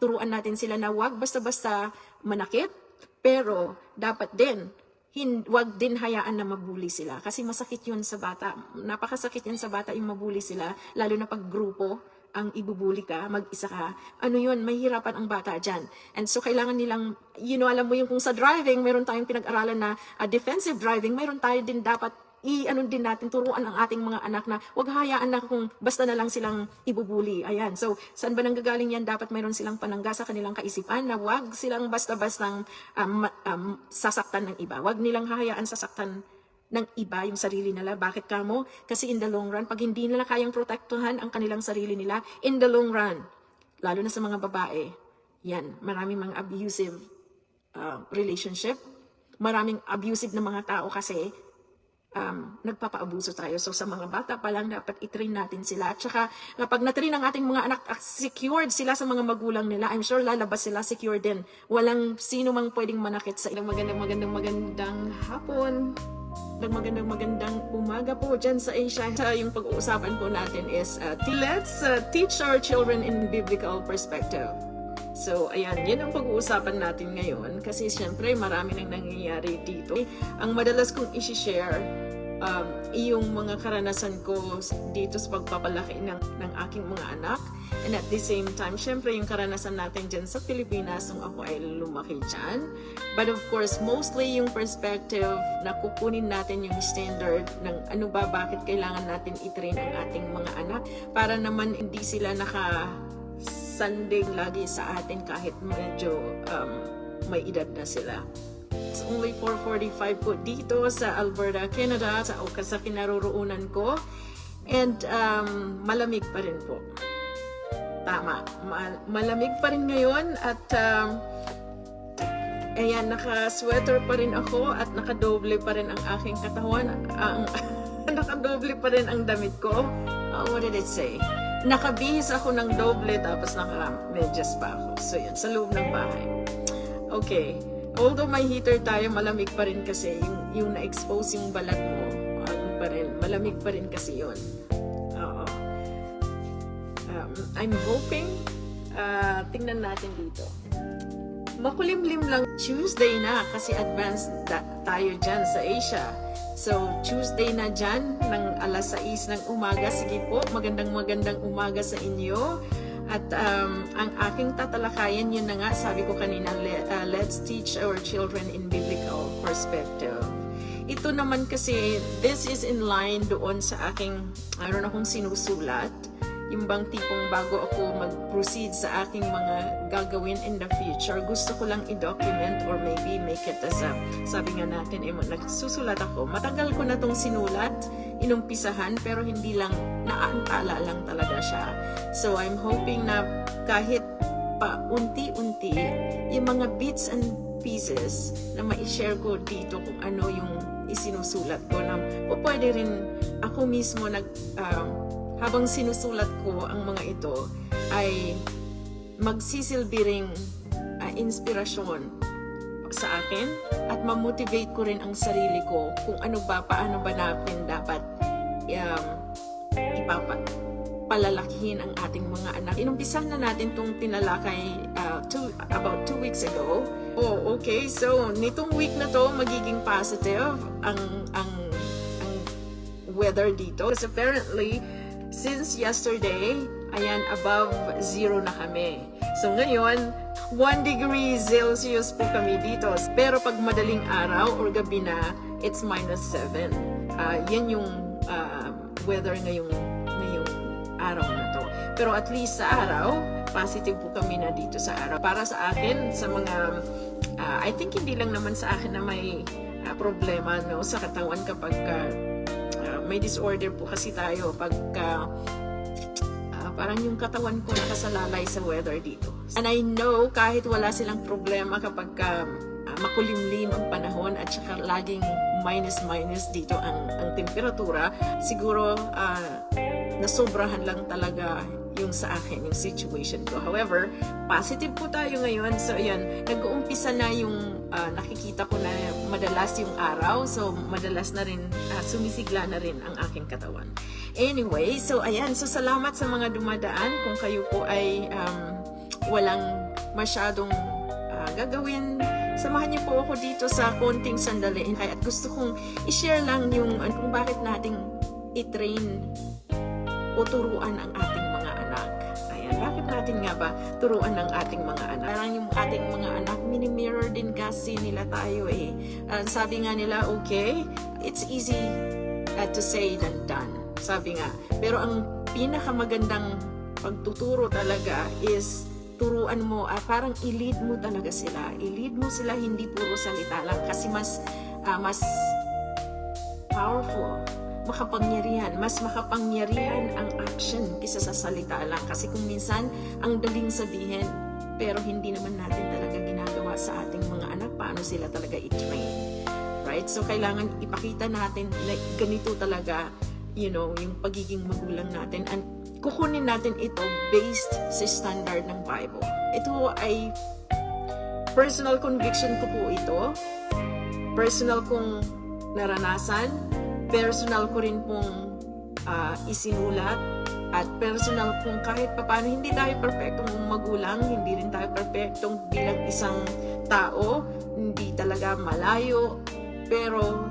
turuan natin sila na wag basta-basta manakit, pero dapat din wag din hayaan na mabuli sila kasi masakit yun sa bata. Napakasakit yun sa bata yung mabuli sila, lalo na pag grupo ang ibubuli ka, mag-isa ka. Ano yun, mahihirapan ang bata dyan. And so kailangan nilang, alam mo yung kung sa driving, meron tayong pinag-aralan na defensive driving, meron tayo din dapat ano din natin, turuan ang ating mga anak na huwag hayaan na kung basta na lang silang ibubuli. Ayan. So, saan ba nanggagaling yan? Dapat mayroon silang panangga sa kanilang kaisipan na huwag silang basta-bastang sasaktan ng iba. Huwag nilang hahayaan sasaktan ng iba yung sarili nila. Bakit kamo? Kasi in the long run, pag hindi nila kayang protektuhan ang kanilang sarili nila, in the long run, lalo na sa mga babae, yan, maraming mga abusive relationship, maraming abusive na mga tao kasi nagpapaabuso tayo. So sa mga bata pa lang dapat i-train natin sila. At saka kapag na-train ang ating mga anak, secured sila sa mga magulang nila, I'm sure lalabas sila secure din. Walang sino mang pwedeng manakit sa ilang magandang hapon. Magandang umaga po dyan sa Asia. Yung pag-uusapan po natin is let's teach our children in biblical perspective. So, ayan, yan ang pag-uusapan natin ngayon kasi syempre marami nang nangyayari dito. Ang madalas kong isi-share, yung mga karanasan ko dito sa pagpapalaki ng aking mga anak. And at the same time, syempre yung karanasan natin dyan sa Pilipinas nung ako ay lumaki dyan. But of course, mostly yung perspective na kukunin natin yung standard ng ano ba, bakit kailangan natin i-train ang ating mga anak para naman hindi sila sanding lagi sa atin kahit medyo may edad na sila. It's only 4:45 po dito sa Alberta, Canada, sa kinaroroonan ko. And malamig pa rin po. Tama, malamig pa rin ngayon at ayan, naka-sweater pa rin ako at nakadoble pa rin ang aking katawan. Nakadoble pa rin ang damit ko. What did it say? Nakabihis ako ng doble tapos naka-medyas pa ako. So yun, sa loob ng bahay. Okay. Although may heater tayo, malamig pa rin kasi yung na-expose yung balat mo. Malamig pa rin kasi yun. I'm hoping, tingnan natin dito. Makulimlim lang. Tuesday na kasi advanced tayo dyan sa Asia. So, Tuesday na dyan, ng alas 6 ng umaga. Sige po, magandang umaga sa inyo. At ang aking tatalakayan, yun na nga, sabi ko kanina, let's teach our children in biblical perspective. Ito naman kasi, this is in line doon sa aking, mayroon akong sinusulat. Yung bang tipong bago ako mag-proceed sa aking mga gagawin in the future, gusto ko lang i-document or maybe make it as a, sabi nga natin, nagsusulat ako. Matagal ko na tong sinulat, inumpisahan, pero hindi lang, naantala lang talaga siya. So I'm hoping na kahit pa unti-unti, yung mga bits and pieces na ma-share ko dito kung ano yung isinusulat ko, na pwede rin ako mismo habang sinusulat ko ang mga ito ay magsisilbi ring inspirasyon sa akin at ma-motivate ko rin ang sarili ko kung paano ba natin dapat ipapalalakihin ang ating mga anak. Inumpisahan na natin itong tinalakay about 2 weeks ago. Oh, okay. So, nitong week na to magiging positive ang weather dito. Because apparently, since yesterday, ayan, above 0 na kami. So ngayon, 1 degree Celsius po kami dito. Pero pag madaling araw or gabi na, it's -7. Yan yung weather ngayong araw na to. Pero at least sa araw, positive po kami na dito sa araw. Para sa akin, sa mga, I think hindi lang naman sa akin na may problema sa katawan kapag may disorder po kasi tayo pagka parang yung katawan ko nakasalalay sa weather dito. And I know kahit wala silang problema kapag makulimlim ang panahon at saka laging minus dito ang temperatura, siguro nasobrahan lang talaga yung sa akin, yung situation ko. However, positive po tayo ngayon. So, ayan, nag-uumpisa na yung nakikita ko na madalas yung araw. So, madalas na rin, sumisigla na rin ang aking katawan. Anyway, so, ayan. So, salamat sa mga dumadaan. Kung kayo po ay walang masyadong gagawin. Samahan niyo po ako dito sa konting sandali. At gusto kong i-share lang yung kung bakit nating i-train o turuan ang ating mga anak. Ayan, bakit natin nga ba turuan ang ating mga anak? Parang yung ating mga anak, mini-mirror din kasi nila tayo eh. Sabi nga nila, okay, it's easy to say than done. Sabi nga. Pero ang pinakamagandang pagtuturo talaga is turuan mo, parang i-lead mo talaga sila. I-lead mo sila, hindi puro salita lang. Kasi mas powerful, mas makapangyarihan ang action kaysa sa salita lang. Kasi kung minsan, ang daling sabihin, pero hindi naman natin talaga ginagawa sa ating mga anak, paano sila talaga i-train. Right? So, kailangan ipakita natin, like, ganito talaga, yung pagiging magulang natin. And kukunin natin ito based sa standard ng Bible. Ito ay personal conviction ko po ito. Personal kong naranasan. Personal ko rin pong isinulat. At personal kung kahit paano, hindi tayo perfectong magulang, hindi rin tayo perfectong bilang isang tao, hindi talaga malayo. Pero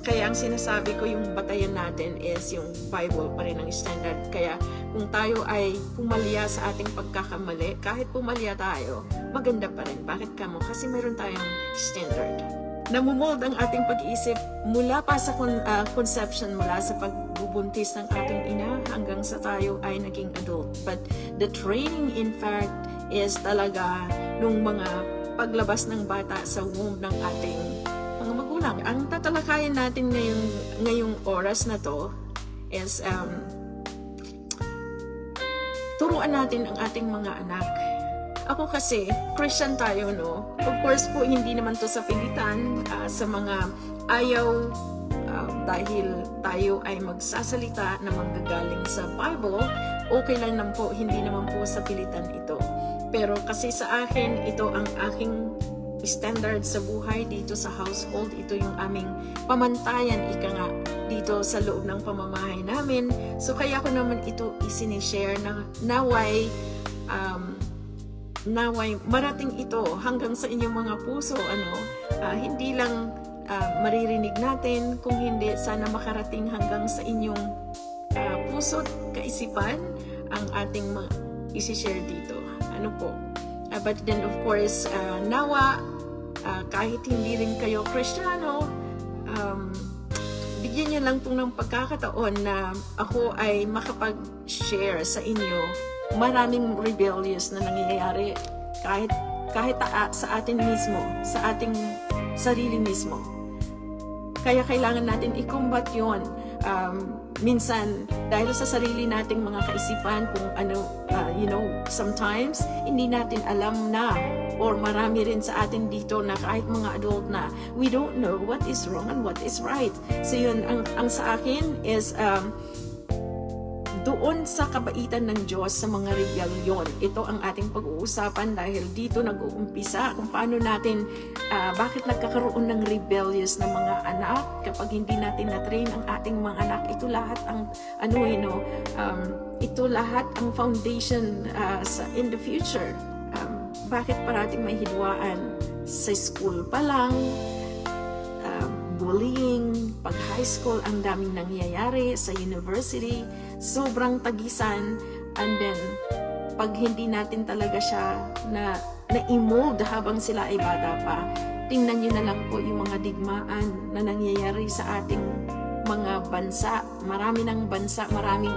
kaya ang sinasabi ko, yung batayan natin is yung Bible pa rin ang standard. Kaya kung tayo ay pumalya sa ating pagkakamali, kahit pumalya tayo, maganda pa rin. Bakit kamo? Kasi meron tayong standard. Namumold ang ating pag-iisip mula pa sa conception, mula sa pagbubuntis ng ating ina hanggang sa tayo ay naging adult. But the training in fact is talaga nung mga paglabas ng bata sa womb ng ating mga magulang. Ang tatalakayan natin ngayong oras na to is turuan natin ang ating mga anak. Ako kasi, Christian tayo, no? Of course po, hindi naman to sa pilitan, sa mga ayaw, dahil tayo ay magsasalita na manggagaling sa Bible, okay lang naman po, hindi naman po sa pilitan ito. Pero kasi sa akin, ito ang aking standard sa buhay dito sa household. Ito yung aming pamantayan, ika nga, dito sa loob ng pamamahay namin. So kaya ko naman ito isinishare na naway marating ito hanggang sa inyong mga puso. Hindi lang maririnig natin, kung hindi sana makarating hanggang sa inyong puso at kaisipan ang ating isi-share dito. But then of course, nawa, kahit hindi rin kayo Kristiyano, bigyan niyo lang po ng pagkakataon na ako ay makapag-share sa inyo. Maraming rebellious na nangyayari kahit sa atin mismo, sa ating sarili mismo. Kaya kailangan natin i-combat yun. Minsan, dahil sa sarili nating mga kaisipan, kung sometimes, hindi natin alam na, or marami rin sa atin dito na kahit mga adult na, we don't know what is wrong and what is right. So yun, ang sa akin is, doon sa kabaitan ng Diyos sa mga rebellion. Ito ang ating pag-uusapan dahil dito nag-uumpisa kung paano natin, bakit nagkakaroon ng rebellious na mga anak kapag hindi natin na-train ang ating mga anak. Ito lahat ang ito lahat ang foundation in the future. Bakit parating may hidwaan sa school pa lang, bullying, pag high school ang daming nangyayari, sa university sobrang tagisan, and then pag hindi natin talaga siya na-mold habang sila ay bata pa, tingnan nyo na lang po yung mga digmaan na nangyayari sa ating mga bansa. Marami ng bansa, maraming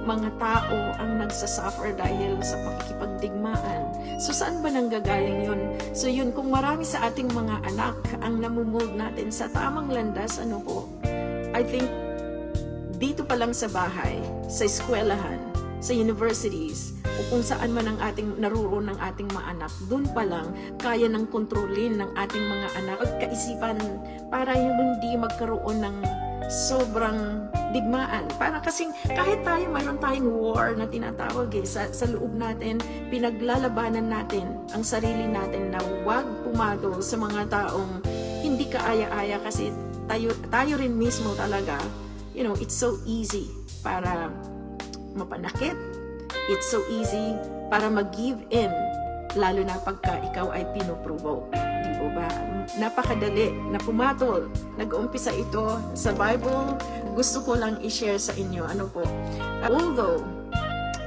mga tao ang nagsasuffer dahil sa pakikipagdigmaan. So saan ba nanggagaling yun? So yun, kung marami sa ating mga anak ang namumold natin sa tamang landas, I think dito pa lang sa bahay, sa eskwelahan, sa universities, o kung saan man ang ating naruroon ng ating mga anak, doon pa lang kaya ng kontrolin ng ating mga anak at kaisipan para hindi magkaroon ng sobrang digmaan. Para kasing kahit tayo mayroon tayong war na tinatawag sa loob natin, pinaglalabanan natin ang sarili natin na huwag pumatol sa mga taong hindi kaaya-aya kasi tayo rin mismo talaga, it's so easy para mapanakit. It's so easy para mag-give in lalo na pagka ikaw ay pinoprovoke. Di po ba? Napakadali na pumatol. Nag-umpisa ito sa Bible. Gusto ko lang i-share sa inyo. Ano po? Although,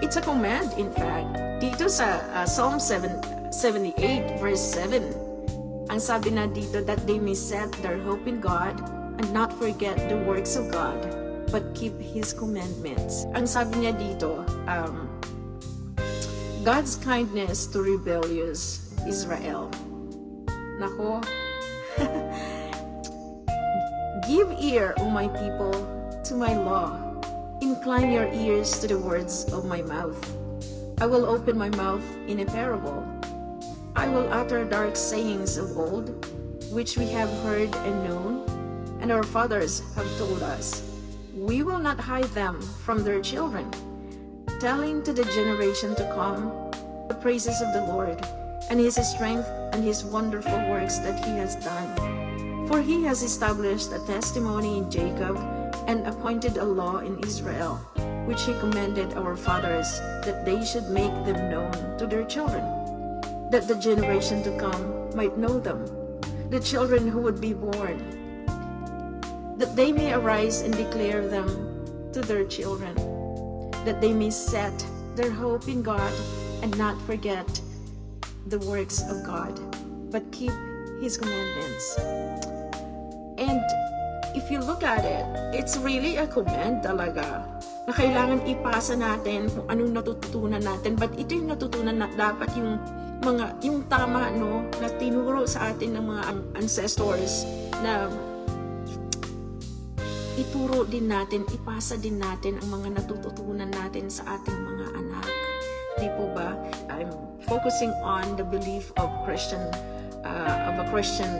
it's a command, in fact. Dito sa Psalm 78, verse 7, ang sabi na dito, that they may set their hope in God and not forget the works of God, but keep His commandments. Ang sabi niya dito, God's kindness to rebellious Israel. Nako, give ear, O my people, to my law. Incline your ears to the words of my mouth. I will open my mouth in a parable. I will utter dark sayings of old, which we have heard and known, and our fathers have told us. We will not hide them from their children, telling to the generation to come the praises of the Lord, and His strength and His wonderful works that He has done. For He has established a testimony in Jacob and appointed a law in Israel, which He commanded our fathers, that they should make them known to their children, that the generation to come might know them, the children who would be born, that they may arise and declare them to their children, that they may set their hope in God and not forget the works of God, but keep His commandments. And if you look at it, it's really a command talaga na kailangan ipasa natin kung anong natututunan natin. But ito yung natutunan na dapat yung tama, no, na tinuro sa atin ng mga ancestors, na ituro din natin, ipasa din natin ang mga natututunan natin sa ating mga anak. Di po ba? I'm focusing on the belief of a Christian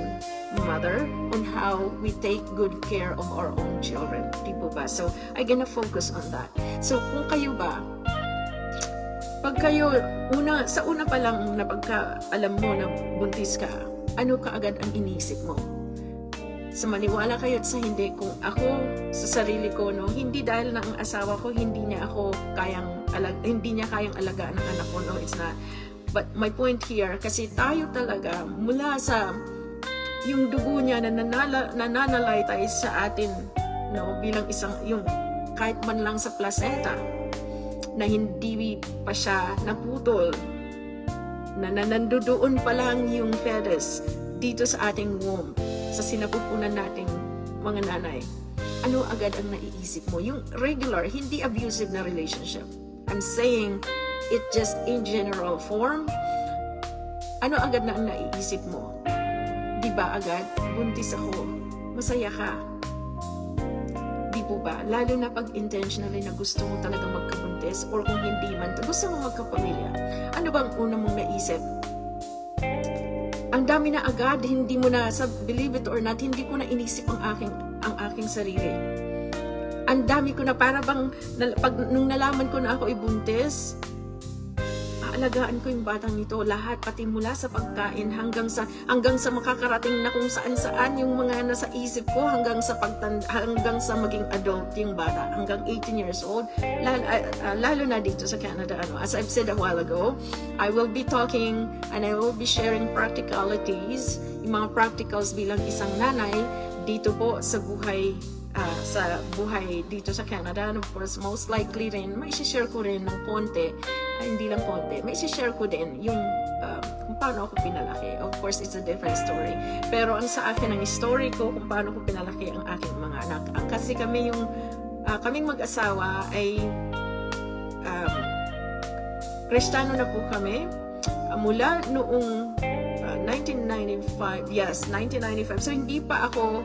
mother on how we take good care of our own children. Di po ba? So, I'm gonna focus on that. So, kung kayo ba, pag kayo, sa una pa lang na pagka alam mo na buntis ka, ano ka agad ang inisip mo? Sa maniwala kayo at sa hindi, kung ako sa sarili ko, no, hindi dahil na ang asawa ko hindi niya kayang alagaan ng anak ko, no, it's not. But my point here, kasi tayo talaga mula sa yung dugo niya na nananalaytay sa atin, no, bilang yung kahit man lang sa placenta na hindi pa siya naputol, na nandoon pa lang yung fetus dito sa ating womb, sa sinapupunan nating mga nanay. Ano agad ang naiisip mo? Yung regular, hindi abusive na relationship. I'm saying it just in general form. Ano agad na ang naiisip mo? Di ba agad? Buntis ako. Masaya ka. Di po ba? Lalo na pag intentionally na gusto mo talaga magkabuntis, or kung hindi man, gusto mo magkapamilya. Ano bang una mong naisip? Ang dami na agad, hindi mo na, believe it or not, hindi ko na inisip ang aking sarili. Ang dami ko na, para bang, nung nalaman ko na ako ibuntis, aalagaan ko yung batang nito, lahat, pati mula sa pagkain hanggang sa makakarating na kung saan yung mga nasa isip ko, hanggang sa maging adult yung bata, hanggang 18 years old, lalo na dito sa Canada. As I've said a while ago, I will be talking and I will be sharing practicalities, yung mga practicals bilang isang nanay dito po sa buhay dito sa Canada. And of course, most likely rin, may share ko rin ng konti, hindi lang konti, may share ko din yung kung paano ako pinalaki. Of course, it's a different story. Pero ang sa akin, ang story ko kung paano ko pinalaki ang aking mga anak. Kasi kaming mag-asawa ay Kristiyano na po kami. Mula noong 1995. So, hindi pa ako,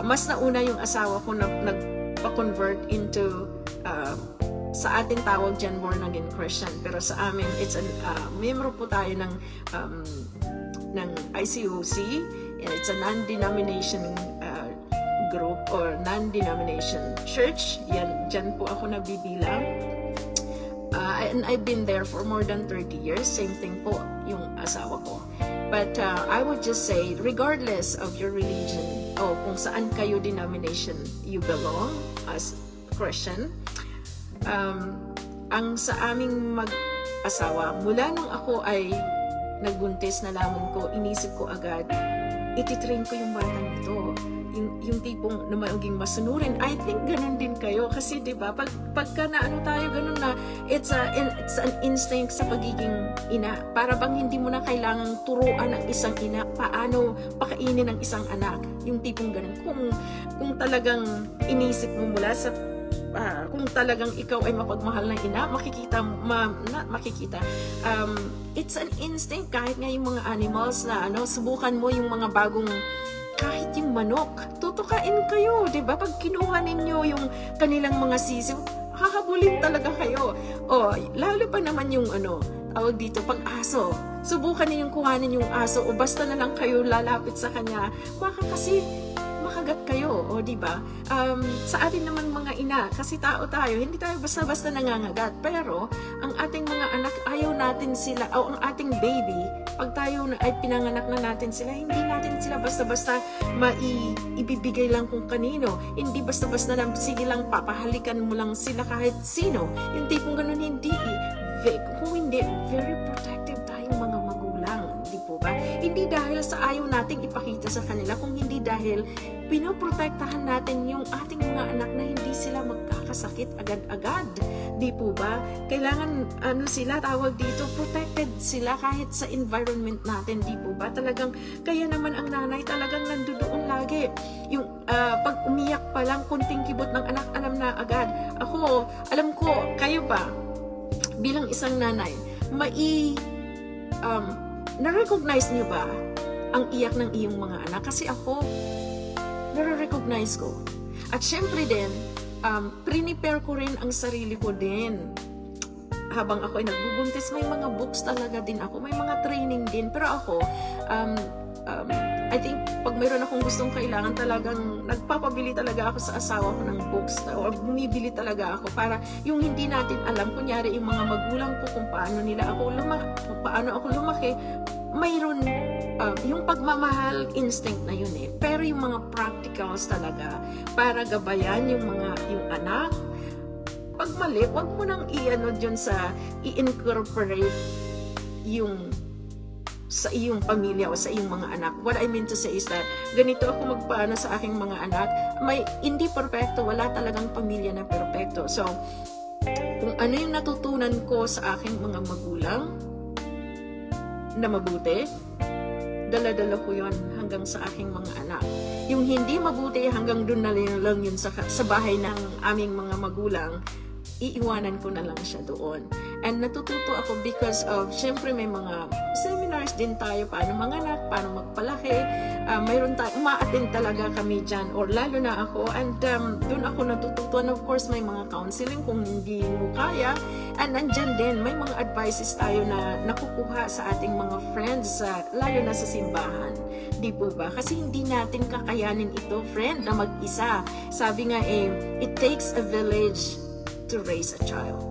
mas nauna yung asawa ko na nagpa-convert into, sa ating tawag dyan, born again Christian. Pero sa amin, it's member po tayo ng ICOC. It's a non-denomination group or non-denomination church. Dyan po ako nabibilang. And I've been there for more than 30 years. Same thing po yung asawa ko. But I would just say, regardless of your religion, o kung saan kayo denomination you belong as Christian, ang sa aming mag-asawa, mula nung ako ay nagbuntis, nalaman ko, inisip ko agad, ititrain ko yung batang ito. Yung tipong na maging masunurin. I think ganun din kayo kasi 'di ba pagka na ano tayo ganun na it's an instinct sa pagiging ina. Para bang hindi mo na kailangang turuan ng isang ina paano pakainin ng isang anak. Yung tipong ganun. Kung talagang inisip mo mula sa kung talagang ikaw ay mapagmahal na ina, makikita it's an instinct. Kahit nga yung mga animals na subukan mo yung mga bagong, kahit yung manok, tutukain kayo, 'di ba? Pag kinuha ninyo yung kanilang mga sisiw, hahabulin talaga kayo. Lalo pa naman yung tawag dito, pag aso. Subukan niyo yung kuhanin yung aso o basta na lang kayo lalapit sa kanya, baka kasi makagat kayo, di ba? Sa atin naman mga ina, kasi tao tayo, hindi tayo basta-basta nangangagat. Pero ang ating mga anak, ayaw natin sila, o ang ating baby, pag tayo ay pinanganak na natin sila, hindi natin sila basta-basta ibibigay lang kung kanino. Hindi basta-basta lang, sige lang, papahalikan mo lang sila kahit sino. Yung tipong ganun, hindi. Kung hindi, very protective tayong mga magulang. Di po ba? Hindi dahil sa ayaw nating ipakita sa kanila, kung hindi dahil pinoprotektahan natin yung ating mga anak na hindi sila magkakasakit agad-agad. Di po ba? Kailangan, sila tawag dito, protected sila kahit sa environment natin. Di po ba? Talagang, kaya naman ang nanay talagang nandoon lagi. Yung pag umiyak pa lang, kunting kibot ng anak, alam na agad. Ako, alam ko, kayo ba, bilang isang nanay, na-recognize niyo ba ang iyak ng iyong mga anak? Kasi ako, nare-recognize ko. At syempre din, prepare ko rin ang sarili ko din. Habang ako ay nagbubuntis, may mga books talaga din ako. May mga training din. Pero ako, I think, pag mayroon akong gustong kailangan, talagang nagpapabili talaga ako sa asawa ko ng books. O bumibili talaga ako para yung hindi natin alam, kunyari yung mga magulang ko kung paano ako lumaki, mayroon yung pagmamahal instinct na yun eh. Pero yung mga practicals talaga para gabayan yung anak. Pag mali, wag mo nang dyan sa i-incorporate yung sa iyong pamilya o sa iyong mga anak. What I mean to say is that ganito ako magpaano sa aking mga anak. Hindi perfecto, wala talagang pamilya na perfecto. So, kung ano yung natutunan ko sa aking mga magulang na mabuti, dala-dala ko yun hanggang sa aking mga anak. Yung hindi mabuti, hanggang doon na lang yun sa bahay ng aming mga magulang, iiwanan ko na lang siya doon. And natututo ako because of, syempre may mga seminars din tayo, paano manganak, paano magpalaki. Mayroon tayo, ma-attend talaga kami dyan, or lalo na ako. And doon ako natututuan. Of course, may mga counseling kung hindi mo kaya. And nandyan din, may mga advices tayo na nakukuha sa ating mga friends, lalo na sa simbahan. Di po ba? Kasi hindi natin kakayanin ito, friend, na mag-isa. Sabi nga it takes a village to raise a child.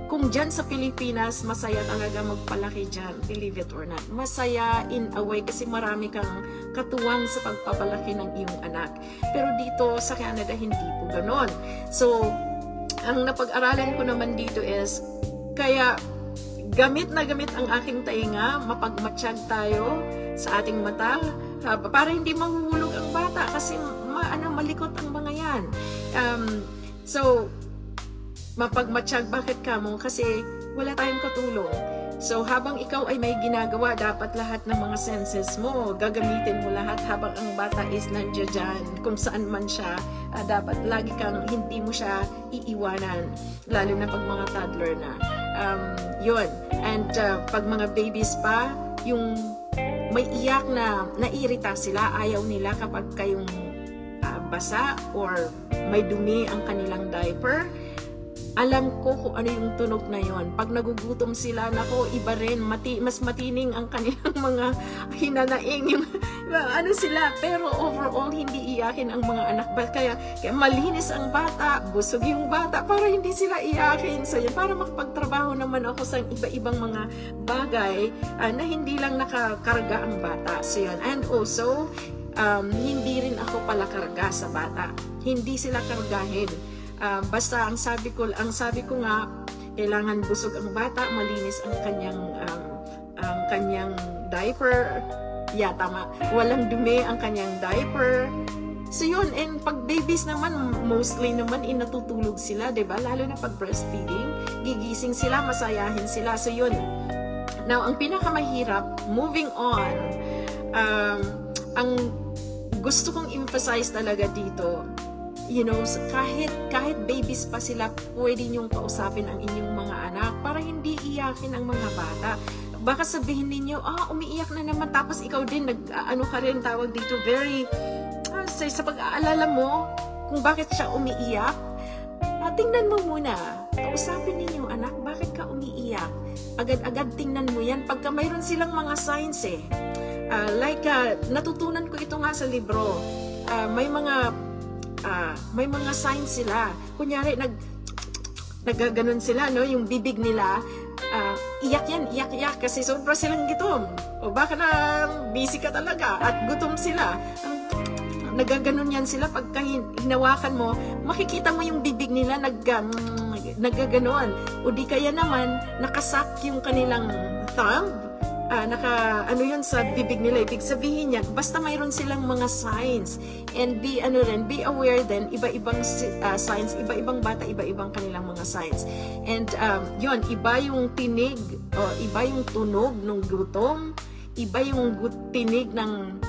Kung dyan sa Pilipinas, masaya talaga magpalaki dyan, believe it or not. Masaya in a way kasi marami kang katuwang sa pagpapalaki ng iyong anak. Pero dito sa Canada, hindi po ganon. So, ang napag-aralan ko naman dito is, kaya gamit na gamit ang aking tainga, mapagmatsyag tayo sa ating mata, para hindi mahuhulog ang bata kasi malikot ang mga yan. So, mapagmatsyag, bakit kamo? Kasi wala tayong katulong. So, habang ikaw ay may ginagawa, dapat lahat ng mga senses mo, gagamitin mo lahat habang ang bata is nandiyan dyan. Kung saan man siya, dapat lagi kang hindi mo siya iiwanan. Lalo na pag mga toddler na. Yun. And pag mga babies pa, yung may iyak na naiirita sila, ayaw nila kapag kayong basa or may dumi ang kanilang diaper. Alam ko kung ano yung tunog na yon. Pag nagugutom sila, nako, iba rin, mas matining ang kanilang mga hinanaing, yung sila. Pero overall, hindi iyakin ang mga anak. Kaya malinis ang bata, busog yung bata, para hindi sila iyakin. So yan, para makapagtrabaho naman ako sa iba-ibang mga bagay na hindi lang nakakarga ang bata. So yan. And also, hindi rin ako pala karga sa bata. Hindi sila kargahin. Basta ang sabi ko nga, kailangan busog ang bata, malinis ang kanyang diaper. Yeah, tama. Walang dumi ang kanyang diaper. So yun, and pag babies naman, mostly naman natutulog sila, diba? Lalo na pag breastfeeding, gigising sila, masayahin sila. So yun. Now, ang pinakamahirap, moving on, ang gusto kong emphasize talaga dito, you know, kahit babies pa sila, pwede niyong kausapin ang inyong mga anak para hindi iyakin ang mga bata. Baka sabihin ninyo, umiiyak na naman, tapos ikaw din, ano ka rin tawag dito, very, sa pag-aalala mo, kung bakit siya umiiyak, tingnan mo muna, kausapin ninyo, anak, bakit ka umiiyak? Agad-agad tingnan mo yan, pagka mayroon silang mga signs natutunan ko ito nga sa libro, may mga signs sila, kunyari, naggaganon sila, no, yung bibig nila, iyak kasi sobra silang gutom. O baka na busy ka talaga at gutom sila. Nagaganon yan sila pagka hinawakan mo, makikita mo yung bibig nila naggaganon. O di kaya naman, nakasak yung kanilang thumb, yun sa bibig nila. Ibig sabihin yan, basta mayroon silang mga signs. And be aware din, iba-ibang signs, iba-ibang bata, iba-ibang kanilang mga signs. And yun, iba yung tinig, iba yung tunog ng gutom, iba yung tinig ng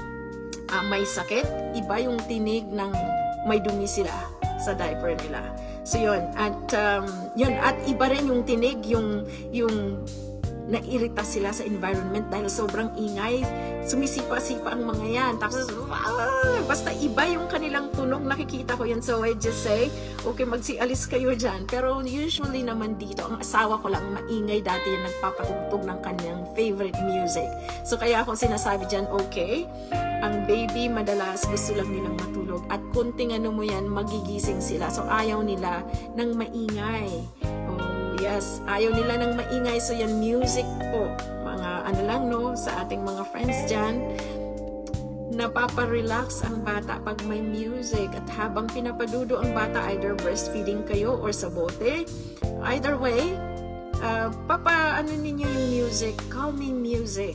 may sakit, iba yung tinig ng may dumi sila sa diaper nila. So yun, at iba rin yung tinig, yung nairita sila sa environment dahil sobrang ingay, sumisipa-sipa ang mga yan, tapos basta iba yung kanilang tunog, nakikita ko yan. So I just say, okay, magsialis kayo dyan. Pero usually naman dito, ang asawa ko lang maingay dati yung nagpapatugtog ng kanyang favorite music. So kaya akong sinasabi dyan, okay, ang baby madalas gusto lang nilang matulog at kunting ano mo yan, magigising sila. So ayaw nila ng maingay. Yes, ayaw nila ng maingay. So yan, music po. Mga sa ating mga friends dyan, napaparelax ang bata pag may music. At habang pinapadudo ang bata, either breastfeeding kayo or sa bote, either way, ninyo yung music, calming music.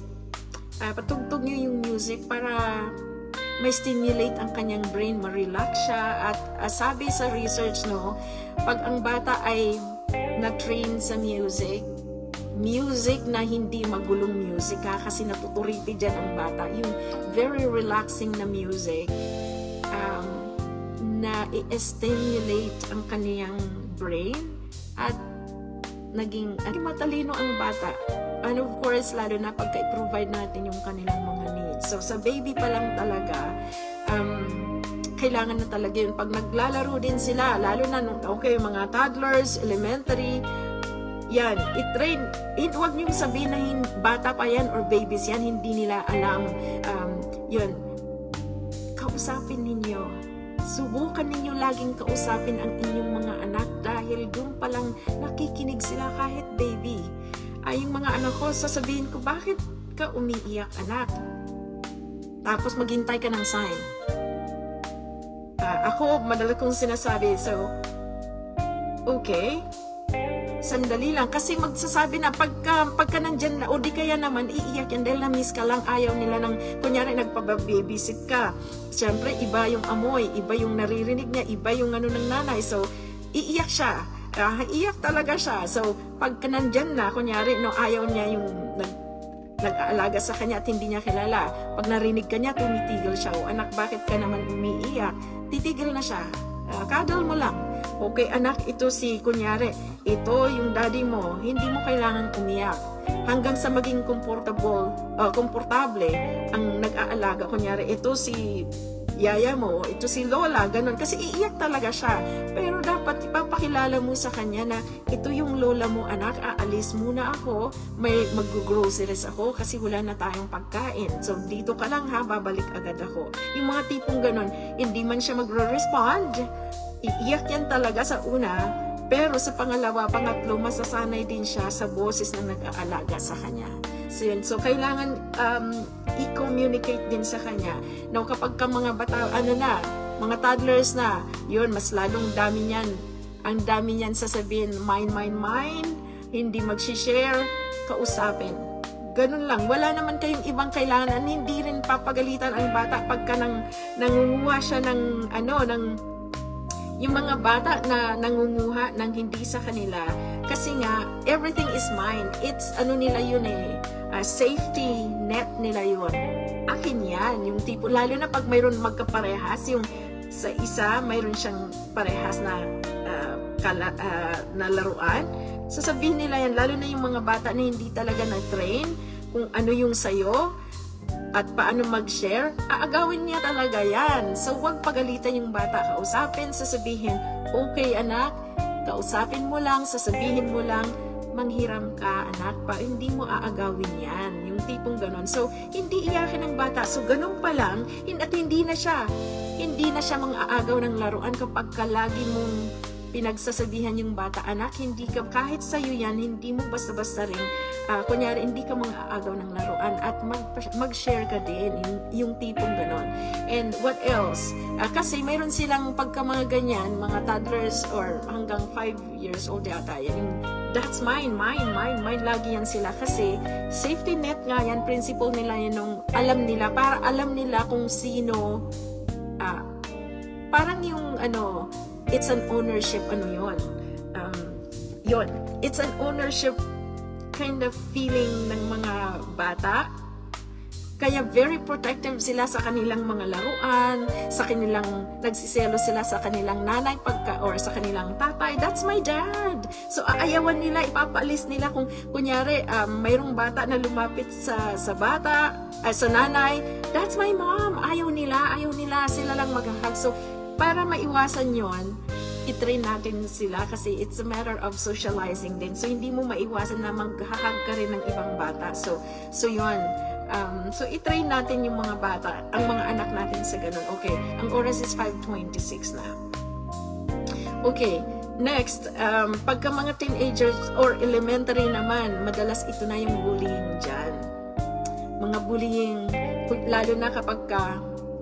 Patugtog nyo yung music para may stimulate ang kanyang brain, ma-relax siya. At sabi sa research, pag ang bata ay na-train sa music na hindi magulong music, kasi natuturiti dyan ang bata, yung very relaxing na music, na i-stimulate ang kaniyang brain at naging matalino ang bata. And of course, lalo na pagka i-provide natin yung kanilang mga needs. So sa baby pa lang talaga, kailangan na talaga yun. Pag naglalaro din sila, lalo na mga toddlers, elementary, yan, i-train. Huwag niyong sabihin na bata pa yan or babies yan, hindi nila alam. Yun, kausapin ninyo. Subukan ninyo laging kausapin ang inyong mga anak dahil doon pa lang nakikinig sila kahit baby. Yung mga anak ko, sasabihin ko, bakit ka umiiyak, anak? Tapos maghintay ka ng sign. Ako, madalas kong sinasabi, so, okay, sandali lang. Kasi magsasabi na, pagka nandyan na, o di kaya naman, iiyak yan dahil na-miss ka lang, ayaw nila ng, kunyari, nagpababysit ka. Siyempre, iba yung amoy, iba yung naririnig niya, iba yung ng nanay. So, iiyak siya. Iiyak talaga siya. So, pagka nandyan na, kunyari, ayaw niya yung nag-aalaga sa kanya at hindi niya kilala. Pag narinig ka niya, tumitigil siya. O anak, bakit ka naman umiiyak? Titigil na siya. Cuddle mo lang. Okay, anak, ito kunyari, ito yung daddy mo, hindi mo kailangan umiyak. Hanggang sa maging komportable ang nag-aalaga. Kunyari, ito si yaya mo, ito si lola, ganun. Kasi iiyak talaga siya. Pero dapat ipapakilala mo sa kanya na ito yung lola mo, anak, aalis muna ako, may mag-groceries ako kasi wala na tayong pagkain. So, dito ka lang ha, babalik agad ako. Yung mga tipong ganun, hindi man siya magre-respond, iiyak yan talaga sa una, pero sa pangalawa, pangatlo, masasanay din siya sa boses na nag-aalaga sa kanya. So kailangan i-communicate din sa kanya. Now, kapag ka mga bata, mga toddlers na, yun, mas lalong dami niyan. Ang dami niyan sasabihin, mine, hindi mag-share, kausapin. ganun lang. Wala naman kayong ibang kailangan. Hindi rin papagalitan ang bata pagka nangunguha siya ng yung mga bata na nangunguha ng hindi sa kanila. Kasi nga, everything is mine. It's nila yun safety net nila yun. Akin yan. Yung tipo, lalo na pag mayroon magkaparehas, yung sa isa, mayroon siyang parehas na na laruan. Sasabihin nila yan, lalo na yung mga bata na hindi talaga na-train kung ano yung sayo at paano mag-share, aagawin niya talaga yan. So, huwag pagalitan yung bata. Kausapin, sasabihin, okay anak, kausapin mo lang, sasabihin mo lang, manghiram ka anak, pa hindi mo aagawin yan. Yung tipong ganon. So, hindi iyakin ng bata. So, ganon pa lang, at hindi na siya mang-aagaw ng laruan kapag lagi mong pinagsasabihan yung bata, anak, hindi ka, kahit sa'yo yan, hindi mo basta-basta rin, kunyari, hindi ka mang-aagaw ng laruan at mag-share ka din, yung tipong ganon. And what else? Kasi mayroon silang pagka mga ganyan, mga toddlers or hanggang 5 years old yata, yan, that's mine, lagi yan sila. Kasi safety net nga yan, principle nila yan, nung alam nila, para alam nila kung sino, parang yung it's an ownership, yun. It's an ownership kind of feeling ng mga bata. Kaya very protective sila sa kanilang mga laruan, sa kanilang, nagsiselo sila sa kanilang nanay or sa kanilang tatay. That's my dad. So aayawan nila, ipapaalis nila kung kunyari mayroong bata na lumapit sa bata, sa nanay, that's my mom. Ayaw nila, sila lang maghahag. So para maiwasan yon, i-train natin sila kasi it's a matter of socializing din. So, hindi mo maiwasan na maghahag ka rin ng ibang bata. So yun. So, i-train natin yung mga bata, ang mga anak natin sa ganun. Okay, ang oras is 5:26 na. Okay, next, pagka mga teenagers or elementary naman, madalas ito na yung bullying dyan. Mga bullying, lalo na kapag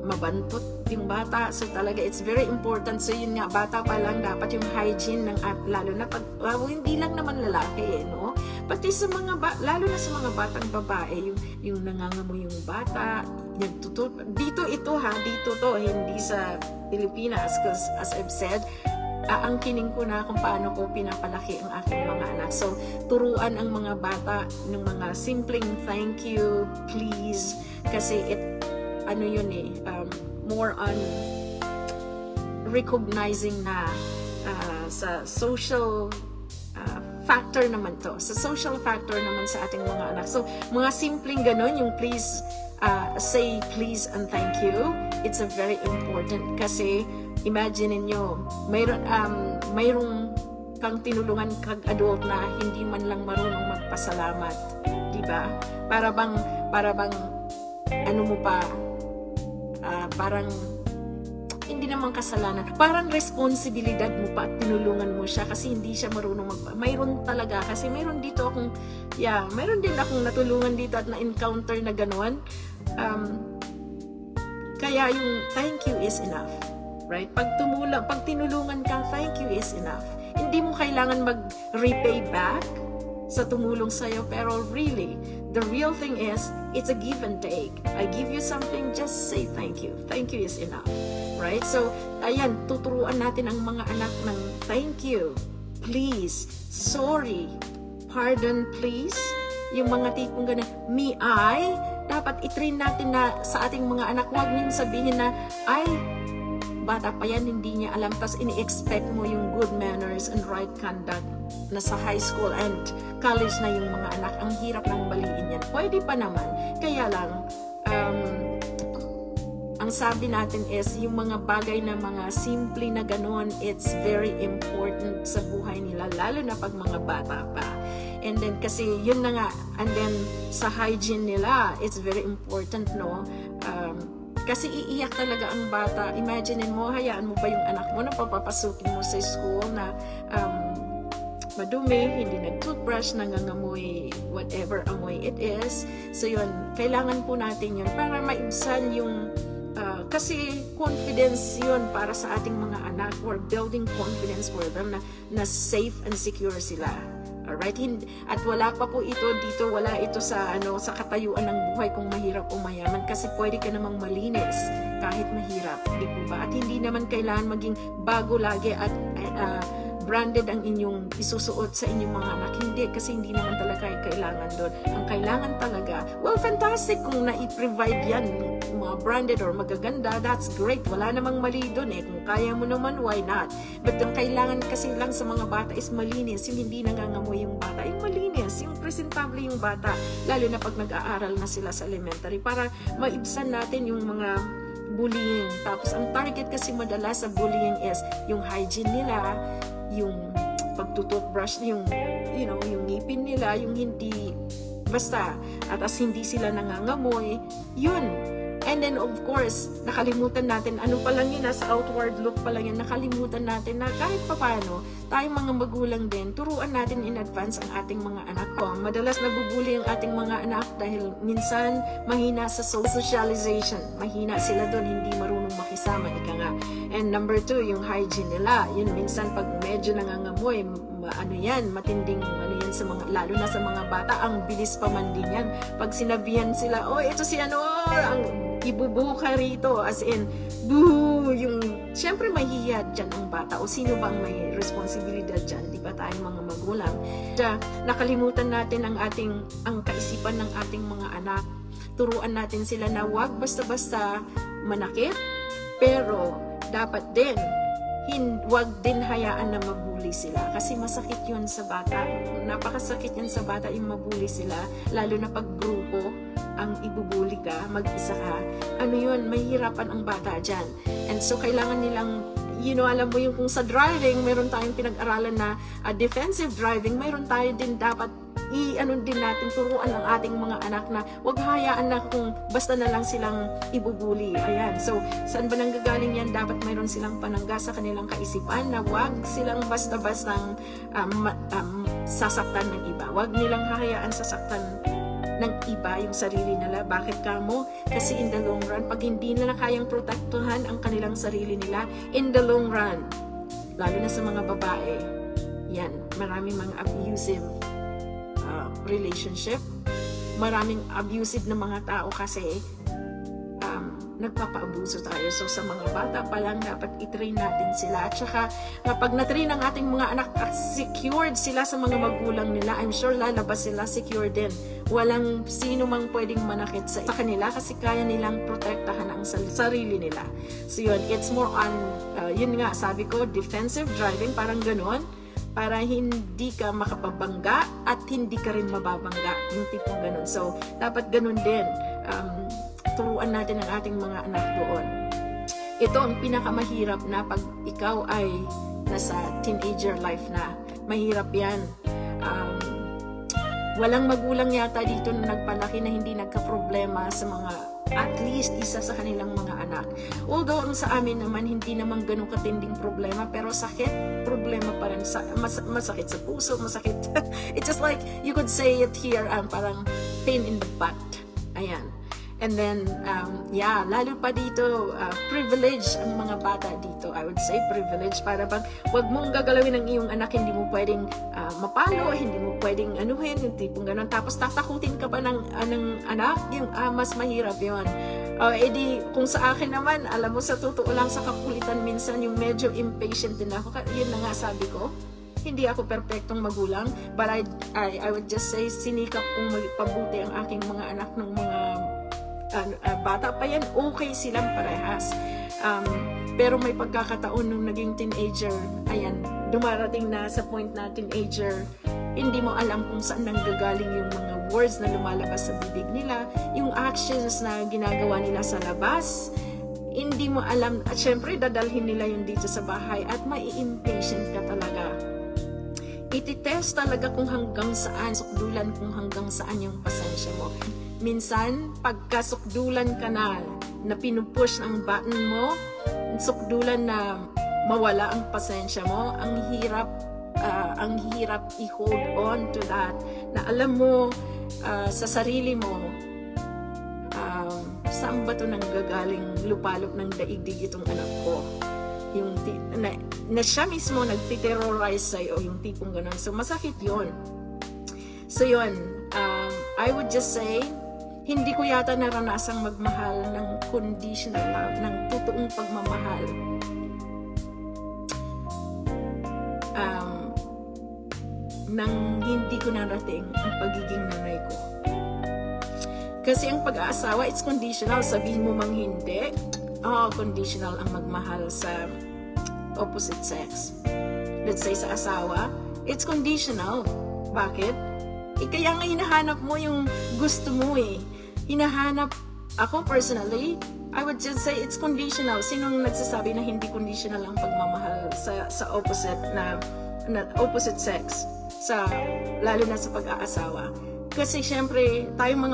mabantot yung bata. So talaga, it's very important. So yun nga, bata pa lang, dapat yung hygiene ng lalo na pag, hindi lang naman lalaki, no? Pati sa mga, lalo na sa mga batang babae, yung nangangamoy yung bata, dito to, hindi sa Pilipinas. Because as I've said, aangkinin ko na kung paano ko pinapalaki ang aking mga anak. So, turuan ang mga bata ng mga simpleng thank you, please, kasi more on recognizing na sa social factor naman to. Sa social factor naman sa ating mga anak. So, mga simpleng ganun, yung please, say please and thank you. It's a very important kasi imagine niyo, mayroong kang tinulungan kag adult na hindi man lang marunong magpasalamat. Diba? Para bang parang hindi naman kasalanan. Parang responsibilidad mo pa at tinulungan mo siya kasi hindi siya marunong mayroon talaga. Kasi mayroon dito akong, mayroon din akong natulungan dito at na-encounter na gano'n. Kaya yung thank you is enough. Right? Pag tinulungan ka, thank you is enough. Hindi mo kailangan mag-repay back sa tumulong sa'yo, pero really, the real thing is, it's a give and take. I give you something, just say thank you. Thank you is enough. Right? So, ayan, tuturuan natin ang mga anak ng thank you, please, sorry, pardon, please. Yung mga tipong ganun, me, I, dapat itrain natin na sa ating mga anak, huwag niyong sabihin na, bata pa yan, hindi niya alam, tas ini-expect mo yung good manners and right conduct na sa high school and college na yung mga anak. Ang hirap ng baliin yan. Pwede pa naman. Kaya lang, ang sabi natin is, yung mga bagay na mga simple na ganon, it's very important sa buhay nila, lalo na pag mga bata pa. And then, kasi yun na nga, and then sa hygiene nila, it's very important, no? Kasi iiyak talaga ang bata. Imagine mo, hayaan mo ba yung anak mo na papapasukin mo sa school na madumi, hindi nag-toothbrush, nangangamoy, whatever amoy it is. So yun, kailangan po natin yun para maibsan yung, kasi confidence yun para sa ating mga anak. We're building confidence for them na safe and secure sila. Alright? At wala pa po ito dito, wala ito sa sa katayuan ng buhay kung mahirap o mayaman, kasi pwede ka namang malinis kahit mahirap, di po ba? At hindi naman kailangan maging bago lagi at branded ang inyong isusuot sa inyong mga anak. Hindi, kasi hindi naman talaga kailangan doon. Ang kailangan talaga, well, fantastic kung na-provide yan, mga branded or magaganda, that's great. Wala namang mali doon eh. Kung kaya mo naman, why not? But ang kailangan kasi lang sa mga bata is malinis, yung hindi nangangamoy yung bata, yung malinis, yung presentable yung bata, lalo na pag nag-aaral na sila sa elementary, para maibsan natin yung mga bullying. Tapos ang target kasi madalas sa bullying is yung hygiene nila, yung pagtututbrush, yung yung ngipin nila, yung hindi basta, at as hindi sila nangangamoy, yun. And then of course, nakalimutan natin, ano pa lang yun, nasa outward look pa lang yun, nakalimutan natin na kahit papano, tayong mga magulang din, turuan natin in advance ang ating mga anak ko. Madalas nabubuli ang ating mga anak dahil minsan mahina sa socialization. Mahina sila doon, hindi marunong makisama, ika nga. And number 2, yung hygiene nila. Yun, minsan pag medyo nangangamoy, matinding yan sa mga, lalo na sa mga bata, ang bilis pa man din yan. Pag sinabihan sila, oh, ito si ang ibubuka rito, as in, boo, yung, syempre mahihiya dyan ang bata, o sino bang may responsibilidad dyan, di ba, tayong mga magulang. Nakalimutan natin ang kaisipan ng ating mga anak. Turuan natin sila na wag basta-basta manakit, pero dapat din, wag din hayaan na mabuli sila, kasi masakit yun sa bata. Napakasakit yan sa bata yung mabuli sila, lalo na pag grupo ang ibubuli ka, mag-isa ka, mahihirapan ang bata dyan. And so kailangan nilang, alam mo yung kung sa driving, meron tayong pinag-aralan na defensive driving, meron tayo din dapat din natin, turuan ng ating mga anak na wag hayaan na kung basta na lang silang ibubuli. Ayan. So, saan ba nanggagaling yan? Dapat mayroon silang panangga sa kanilang kaisipan na wag silang basta-bastang sasaktan ng iba. Wag nilang hahayaan sasaktan ng iba yung sarili nila. Bakit kamo? Kasi in the long run, pag hindi nila kayang protektuhan ang kanilang sarili nila, in the long run, lalo na sa mga babae, yan, maraming mga abusive relationship, maraming abusive na mga tao kasi nagpapaabuso tayo. So sa mga bata pa lang, dapat i-train natin sila. At saka kapag na-train ang ating mga anak at secured sila sa mga magulang nila, I'm sure lalabas sila secure din. Walang sino mang pwedeng manakit sa kanila kasi kaya nilang protektahan ang sarili nila. So yun, it's more on, yun nga, sabi ko, defensive driving, parang ganon, para hindi ka makapabangga at hindi ka rin mababangga, yung tipong ganon. So dapat ganon din, turuan natin ang ating mga anak doon. Ito ang pinakamahirap na pag ikaw ay nasa teenager life na. Mahirap yan. Walang magulang yata dito na nagpalaki na hindi nagka-problema sa mga, at least isa sa kanilang mga anak. Although ang sa amin naman, hindi naman ganun katinding problema, pero sakit, problema pa rin. Masakit sa puso, masakit. It's just like, you could say it here, parang pain in the butt. Ayan. And then, lalo pa dito, privilege ang mga bata dito. I would say privilege, para bang wag mong gagalawin ng iyong anak, hindi mo pwedeng mapalo, hindi mo pwedeng anuhin, yung tipong ganun. Tapos tatakutin ka pa ng anak, yung mas mahirap yun. Edi, kung sa akin naman, alam mo, sa totoo lang, sa kakulitan minsan, yung medyo impatient din ako. Yun na nga sabi ko, hindi ako perpektong magulang, but I would just say, sinikap kong magpabuti ang aking mga anak ng mga bata pa yan, okay silang parehas. Pero may pagkakataon nung naging teenager, ayan, dumarating na sa point na teenager, hindi mo alam kung saan nanggagaling yung mga words na lumalabas sa bibig nila, yung actions na ginagawa nila sa labas, hindi mo alam, at syempre dadalhin nila yung dito sa bahay at mai-impatient ka talaga. Ititest talaga kung hanggang saan, sukdulan kung hanggang saan yung pasensya mo. Minsan, pagkasukdulan ka na pinupush ang button mo, sukdulan na mawala ang pasensya mo, ang hirap i-hold on to that, na alam mo sa sarili mo, saan ba ito nanggagaling, lupalop ng daigdig itong anak ko? Yung na siya mismo nagtiterrorize sa'yo, yung tipong ganun. So masakit yon. So yun, I would just say, hindi ko yata naranasang magmahal ng conditional love, ng totoong pagmamahal. Nang hindi ko narating ang pagiging nanay ko. Kasi ang pag-aasawa, it's conditional. Sabihin mo mang hindi, conditional ang magmahal sa opposite sex. Let's say sa asawa, it's conditional. Bakit? Kaya nga hinahanap mo yung gusto mo eh. Hinahanap, ako personally, I would just say it's conditional. Sinong nagsasabi na hindi conditional ang pagmamahal sa opposite na opposite sex? Lalo na sa pag-aasawa. Kasi syempre, tayong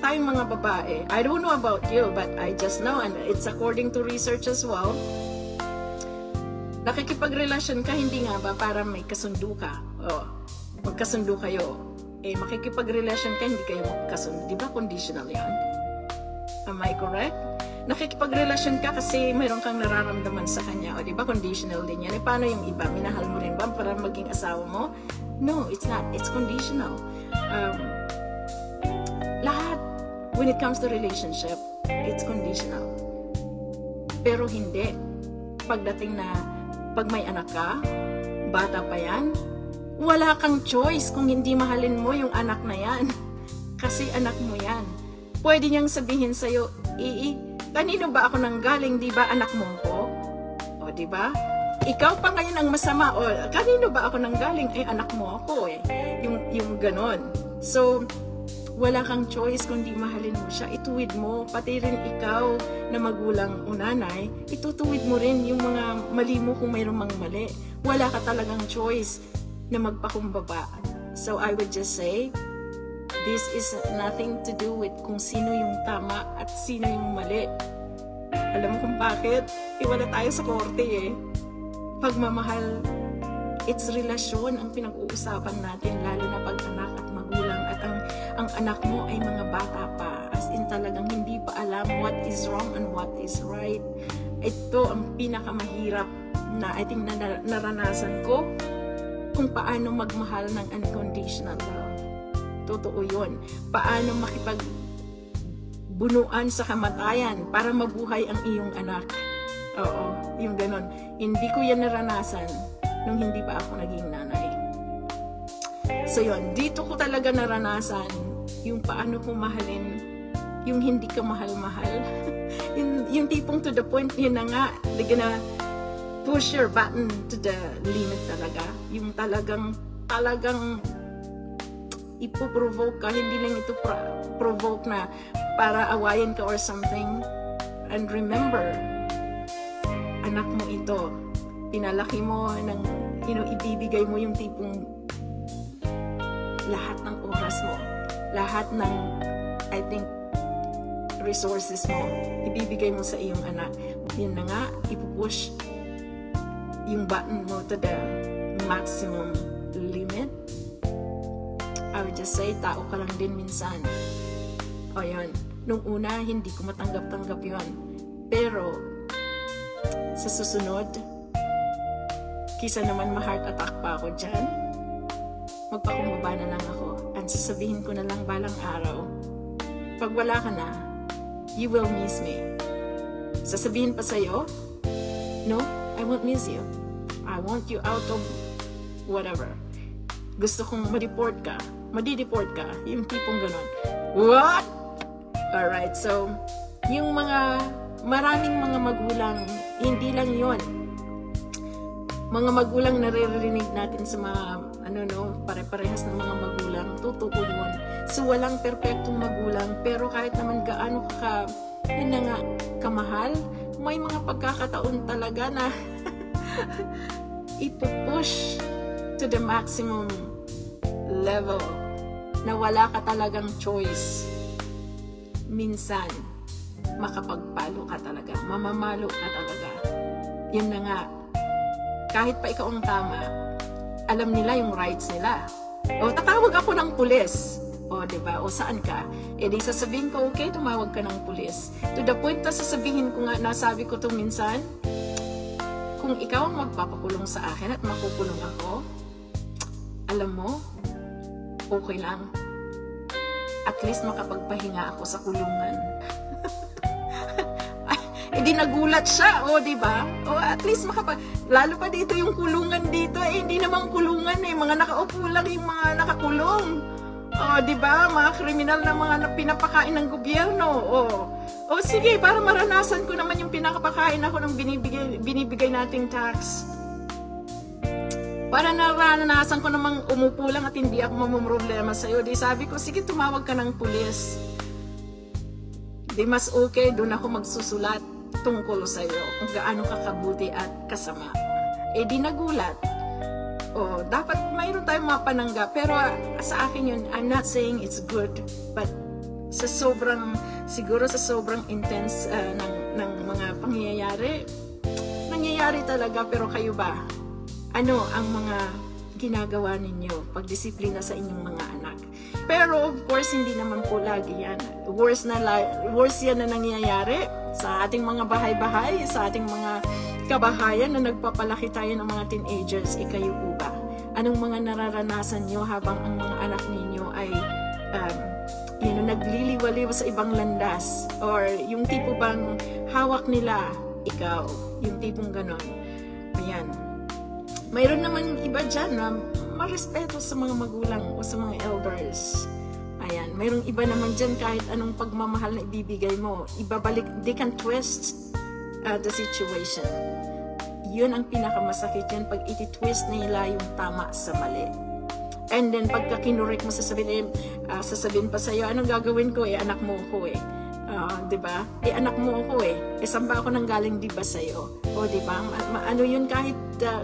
mga babae, I don't know about you, but I just know, and it's according to research as well, nakikipagrelasyon ka, hindi nga ba para may kasundo ka? Magkasundo kayo. Makikipagrelasyon ka, hindi kayo magkasundo. Di ba conditional yan? Am I correct? Nakikipagrelasyon ka kasi mayroon kang nararamdaman sa kanya. O di ba conditional din yan? Paano yung iba? Minahal mo rin ba para maging asawa mo? No, it's not. It's conditional. Lahat, when it comes to relationship, it's conditional. Pero hindi. Pagdating na, pag may anak ka, bata pa yan, wala kang choice kung hindi mahalin mo yung anak na yan. Kasi anak mo yan. Pwede niyang sabihin sa'yo, kanino ba ako nanggaling? Di ba anak mo ko? O, di ba? Ikaw pa ngayon ang masama. O, kanino ba ako nanggaling? Anak mo ako eh. Yung ganon. So, wala kang choice kundi mahalin mo siya. Ituwid mo. Pati rin ikaw na magulang o nanay, itutuwid mo rin yung mga mali mo kung mayroong mga mali. Wala ka talagang choice na magpakumbaba. So, I would just say, this is nothing to do with kung sino yung tama at sino yung mali. Alam mo kung bakit? Wala tayo sa korte eh. Pagmamahal, it's relasyon ang pinag-uusapan natin, lalo na pag anak at magulang, at ang anak mo ay mga bata pa, as in talagang hindi pa alam what is wrong and what is right. Ito ang pinakamahirap na I think na naranasan ko, kung paano magmahal ng unconditional love. Totoo yun. Paano makipagbunuan sa kamatayan para mabuhay ang iyong anak. Oo, yung ganon. Hindi ko yan naranasan nung hindi pa ako naging nanay. So yun, dito ko talaga naranasan yung paano ko mahalin yung hindi ka mahal-mahal. yung tipong to the point, yun na nga, they're gonna push your button to the limit talaga. Yung talagang ipoprovoke ka, hindi lang ito provoke na para awayin ka or something. And remember, anak mo ito, pinalaki mo ng, ibibigay mo yung tipong lahat ng oras mo, lahat ng, I think, resources mo, ibibigay mo sa iyong anak. Yun na nga, ipupush yung button mo to the maximum limit. I would just say, tao ka lang din minsan. O yun, nung una, hindi ko matanggap-tanggap yun. Pero, sa susunod, kisa naman ma-heart attack pa ako dyan, magpakumbaba na lang ako. And sasabihin ko na lang balang araw, pag wala ka na, you will miss me. Sasabihin pa sa'yo, no, I won't miss you. I want you out of whatever. Gusto kong ma-deport ka, madi-deport ka, yung tipong ganon. What? Alright, so, yung maraming mga magulang, hindi lang yon. Mga magulang naririnig natin sa mga, pare-parehas ng mga magulang, totoo yun. So, walang perpektong magulang, pero kahit naman gaano yun na nga, kamahal, may mga pagkakataon talaga na ipupush to the maximum level na wala ka talagang choice. Minsan, makapagpalo ka talaga, mamamalo ka talaga. Yun na nga, kahit pa ikaw ang tama, alam nila yung rights nila. O, tatawag ako ng pulis. O, diba? O, saan ka? E, di sasabihin ko, okay, tumawag ka ng pulis. To the point na sasabihin ko nga, nasabi ko to minsan, kung ikaw ang magpapakulong sa akin at makukulong ako, alam mo, okay lang. At least makapagpahinga ako sa kulungan. Di nagulat siya, di ba? At least lalo pa dito yung kulungan dito, hindi naman kulungan mga nakaupo lang yung mga nakakulong. Di ba? Mga kriminal na mga pinapakain ng gobyerno. Sige, para maranasan ko naman yung pinapakain ako ng binibigay nating tax. Para naranasan ko namang umupo lang at hindi ako mamumroblema sa'yo. Di sabi ko, sige, tumawag ka ng pulis. Di mas okay, doon ako magsusulat tungkol sa iyo kung gaano kakabuti at kasama. Di nagulat. Dapat mayroon tayong mapanangga, pero sa akin yun, I'm not saying it's good, but siguro sa sobrang intense ng mga pangyayari, nangyayari talaga. Pero kayo ba? Ano ang mga ginagawa ninyo pagdisiplina sa inyong mga anak? Pero of course, hindi naman po lagi yan. Worse yan na nangyayari sa ating mga bahay-bahay, sa ating mga kabahayan na nagpapalaki tayo ng mga teenagers. Kayo po ba? Anong mga nararanasan nyo habang ang mga anak ninyo ay nagliliwaliw sa ibang landas? Or yung tipo bang hawak nila, ikaw? Yung tipong ganon. Ayan. Mayroon naman iba dyan na marespeto sa mga magulang o sa mga elders. Ayan, mayroong iba naman dyan kahit anong pagmamahal na ibibigay mo, ibabalik, they can twist the situation. Yun ang pinakamasakit yan, pag iti-twist nila yung tama sa mali. And then, pagka kinurek mo, sasabihin pa sa'yo, anong gagawin ko? Anak mo ko diba? Anak mo ako saan ba ako nanggaling, diba sa'yo? Diba? Ano yun, kahit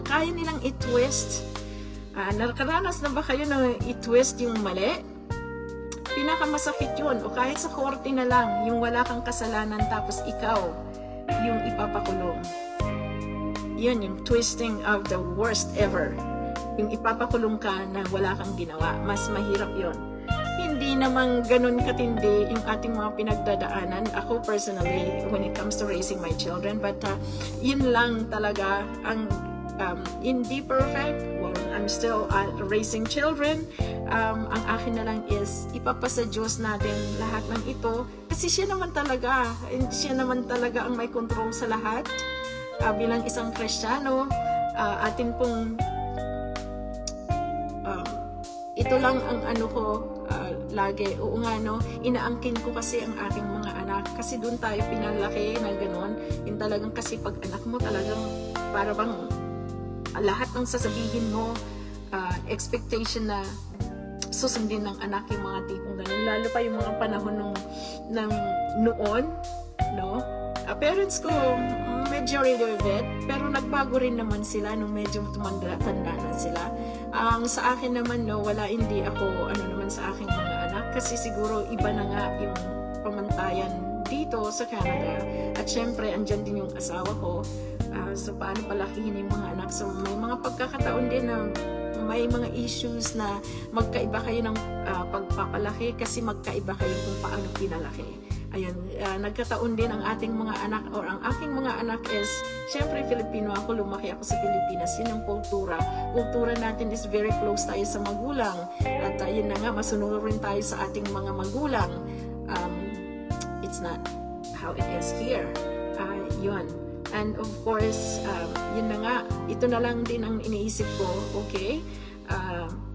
kaya nilang i-twist. Nakaranas na ba kayo na i-twist yung mali? Pinakamasakit yun. O kahit sa korte na lang, yung wala kang kasalanan tapos ikaw yung ipapakulong. Yun, yung twisting of the worst ever. Yung ipapakulong ka na wala kang ginawa. Mas mahirap yun. Hindi naman ganun katindi yung ating mga pinagdadaanan. Ako personally, when it comes to raising my children, but yun lang talaga ang hindi perfect. Well, I'm still raising children. Ang akin na lang is ipapasa Diyos natin lahat ng ito kasi siya naman talaga ang may control sa lahat. Bilang isang Kristiyano, atin pong ito lang ang ano ko lagi. Oo nga, no, inaangkin ko kasi ang aking mga anak kasi doon tayo pinalaki na gano'n. Yung talagang kasi pag anak mo talagang para bang lahat ng sasabihin mo, expectation na susundin ng anak yung mga tipong ganun. Lalo pa yung mga panahon ng noon, no? Parents ko, majority of it, pero nagbago rin naman sila nung medyo tanda na sila. Sa akin naman, no, hindi ako, naman sa aking mga anak, kasi siguro iba na nga yung pamantayan dito sa Canada. At syempre, andyan din yung asawa ko. So, paano palakihin yung mga anak? So, may mga pagkakataon din na may mga issues na magkaiba kayo ng pagpapalaki kasi magkaiba kayo kung paano pinalaki. Ayun, nagkataon din ang ating mga anak or ang aking mga anak is, syempre Filipino ako, lumaki ako sa Pilipinas. Yun ang kultura. Kultura natin is very close tayo sa magulang. At yun na nga, masunod rin tayo sa ating mga magulang. It's not how it is here. Yun. And of course, yun na nga, ito na lang din ang iniisip ko, okay?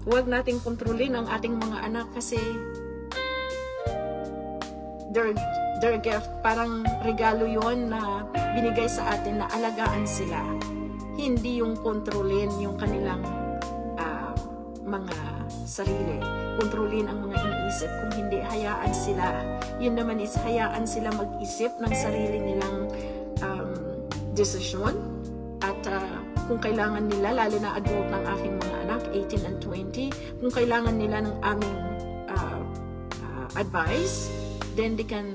Huwag nating kontrolin ang ating mga anak kasi their gift, parang regalo yon na binigay sa atin na alagaan sila. Hindi yung kontrolin yung kanilang mga sarili. Kontrolin ang mga iniisip. Kung hindi, hayaan sila. Yun naman is hayaan sila mag-isip ng sarili nilang desisyon. At kung kailangan nila, lalo na adult ng aking mga anak, 18 and 20, kung kailangan nila ng aming advice, then they can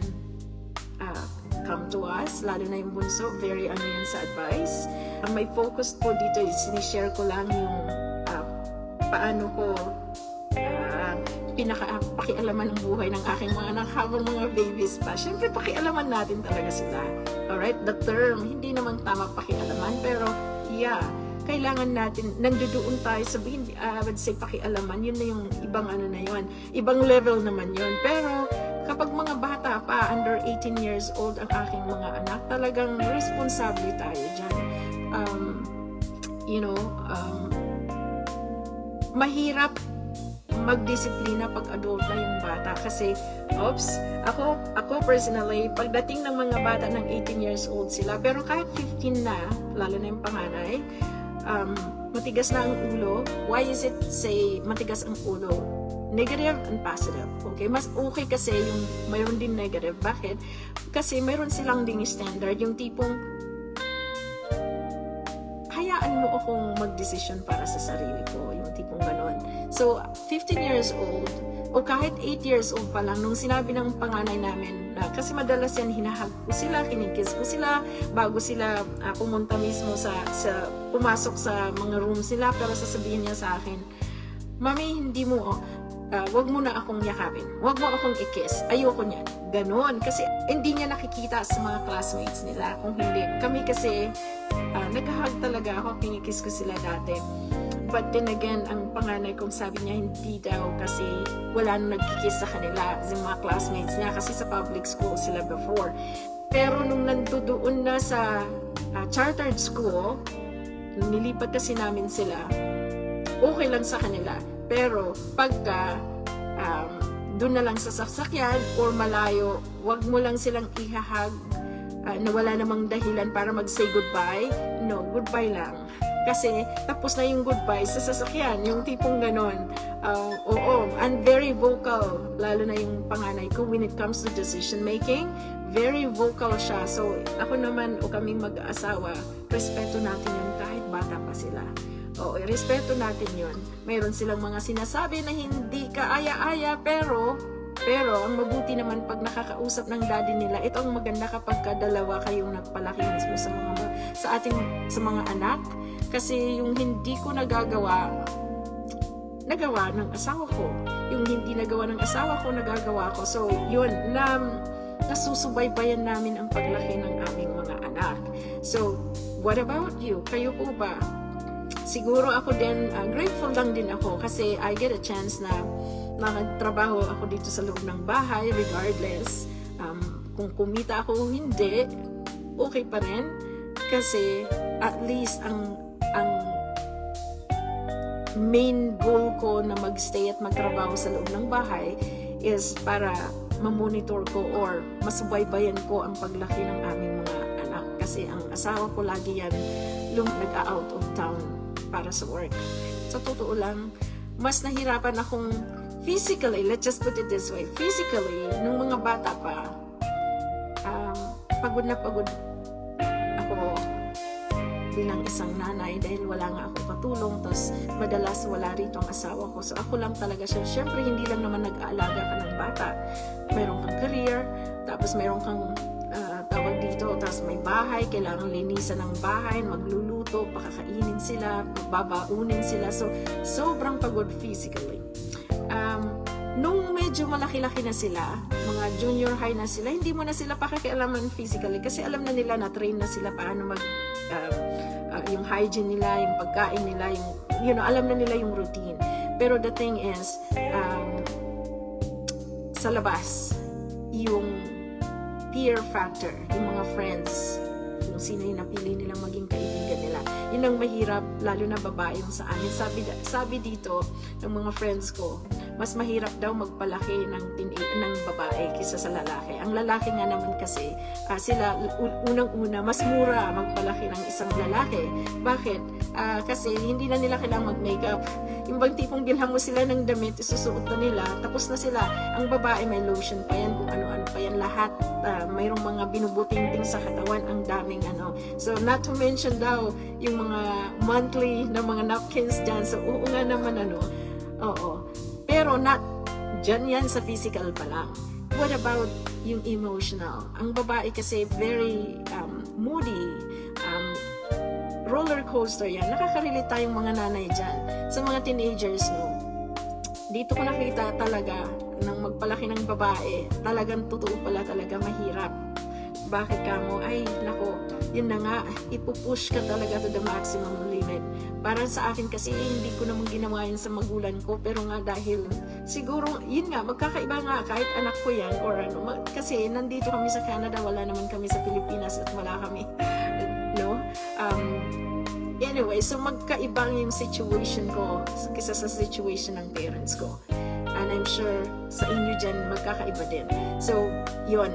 come to us, lalo na yung bunso, very yan sa advice. May focus po dito, sinishare ko lang yung paano ko pakialaman ng buhay ng aking mga anak habang mga babies pa. Siyempre, pakialaman natin talaga sila. Alright, the term, hindi naman tama pakialaman, pero yeah, kailangan natin, nandoon tayo, sabihin, I would say pakialaman, yun na yung ibang ano na yun, ibang level naman yun. Pero kapag mga bata pa, under 18 years old ang aking mga anak, talagang responsable tayo dyan. Mahirap magdisiplina pag adult na yung bata kasi ako personally, pagdating ng mga bata ng 18 years old sila, pero kahit 15 na, lalo na yung panganay, matigas na ang ulo. Why is it say matigas ang ulo? Negative and positive. Okay? Mas okay kasi yung mayroon din negative. Bakit? Kasi mayroon silang ding standard, yung tipong hayaan mo akong mag-decision para sa sarili ko, yung tipong ganon. So, 15 years old, o kahit 8 years old pa lang, nung sinabi ng panganay namin, na, kasi madalas yan, hinahag ko sila, kinikis ko sila, bago sila pumunta mismo pumasok sa mga rooms nila, pero sasabihin niya sa akin, Mami, hindi mo, wag mo na akong yakapin, wag mo akong i-kiss, ayoko niyan. Ganon, kasi hindi niya nakikita sa mga classmates nila, kung hindi. Kami kasi, nag-hug talaga ako, kinikis ko sila dati. But then again, ang panganay kong sabi niya, hindi daw kasi wala nang nagkikiss sa kanila, sa mga classmates niya, kasi sa public school sila before. Pero nung nandoon na sa chartered school, nilipat kasi namin sila, okay lang sa kanila. Pero pagka doon na lang sa sasakyan or malayo, wag mo lang silang ihahag na wala namang dahilan para mag-say goodbye. No, goodbye lang. Kasi tapos na yung goodbye sa sasakyan, yung tipong ganon. And very vocal, lalo na yung panganay ko when it comes to decision making, very vocal siya. So ako naman o kaming mag-aasawa, respeto natin yun kahit bata pa sila. Respeto natin yun. Mayroon silang mga sinasabi na hindi kaaya-aya, pero ang mabuti naman pag nakakausap ng daddy nila, ito ang maganda kapag dalawa kayong nagpalaki mismo sa mga anak. Kasi yung hindi ko nagawa ng asawa ko. Yung hindi nagawa ng asawa ko, nagagawa ko. So, yun, nasusubaybayan namin ang paglaki ng aming mga anak. So, what about you? Kayo po ba? Siguro ako din, grateful lang din ako kasi I get a chance na nagtrabaho ako dito sa loob ng bahay regardless. Kung kumita ako o hindi, okay pa rin. Kasi at least ang main goal ko na magstay at magtrabaho sa loob ng bahay is para mamonitor ko or masubaybayan ko ang paglaki ng aming mga anak. Kasi ang asawa ko lagi yan nag-out of town para sa work. Sa totoo lang, mas nahirapan akong physically, let's just put it this way, physically, nung mga bata pa, pagod na pagod ako bilang isang nanay dahil wala nga ako katulong, tapos madalas wala rito ang asawa ko. So ako lang talaga siya. Siyempre, hindi lang naman nag-aalaga ka ng bata. Mayroon kang career, tapos mayroon kang tawag dito, tapos may bahay, kailangan linisan ng bahay, magluluto, pakakainin sila, babaunin sila. So, sobrang pagod physically. Nung medyo malaki-laki na sila, mga junior high na sila, hindi mo na sila pakikialaman physically kasi alam na nila, na-train na sila paano yung hygiene nila, yung pagkain nila, alam na nila yung routine. Pero the thing is, sa labas, yung peer factor, yung mga friends, kung sino yung napili nilang maging kaibigan nila. Yun ang mahirap, lalo na babae yung sa amin. Sabi dito ng mga friends ko, mas mahirap daw magpalaki ng babae kaysa sa lalaki. Ang lalaki nga naman kasi, sila unang-una, mas mura magpalaki ng isang lalaki. Bakit? Kasi hindi na nila kailangang mag-makeup. Yung bang tipong bilhan mo sila ng damit, isusuot na nila, tapos na sila. Ang babae may lotion pa yan, kung ano-ano pa yan, lahat. Mayroong mga binubuting-ting sa katawan, ang daming ano. So, not to mention daw, yung mga monthly na mga napkins dyan. So, oo nga naman oo. Pero not dyan yan sa physical pa lang. What about yung emotional? Ang babae kasi very moody, roller coaster yan. Nakaka-relate tayong mga nanay dyan. Sa mga teenagers, dito ko nakita talaga ng magpalaki ng babae, talagang totoo pala talaga mahirap. bakit ka mo? Ay, nako, yun na nga, ipupush ka talaga to the maximum limit. Para sa akin kasi, hindi ko naman ginawa yun sa magulang ko, pero nga dahil, siguro, yun nga, magkakaiba nga, kahit anak ko yan, or ano, kasi nandito kami sa Canada, wala naman kami sa Pilipinas, at wala kami, no? Anyway, so magkaibang yung situation ko kaysa sa situation ng parents ko. And I'm sure sa inyo dyan magkakaiba din. So, yun.